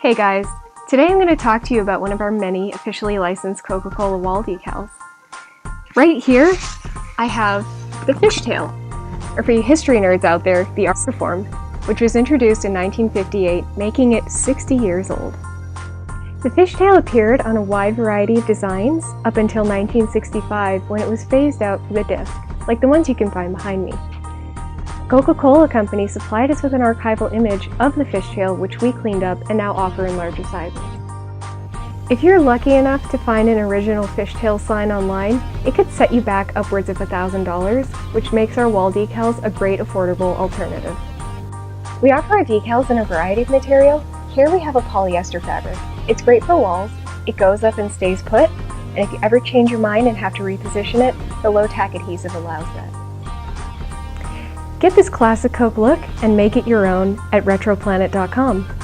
Hey guys, today I'm going to talk to you about one of our many officially licensed Coca-Cola wall decals. Right here, I have the Fishtail, or for you history nerds out there, the art form, which was introduced in 1958, making it 60 years old. The Fishtail appeared on a wide variety of designs up until 1965 when it was phased out for the disc, like the ones you can find behind me. Coca-Cola Company supplied us with an archival image of the Fishtail, which we cleaned up and now offer in larger sizes. If you're lucky enough to find an original Fishtail sign online, it could set you back upwards of $1,000, which makes our wall decals a great affordable alternative. We offer our decals in a variety of material. Here we have a polyester fabric. It's great for walls, it goes up and stays put, and if you ever change your mind and have to reposition it, the low-tack adhesive allows that. Get this classic Coke look and make it your own at retroplanet.com.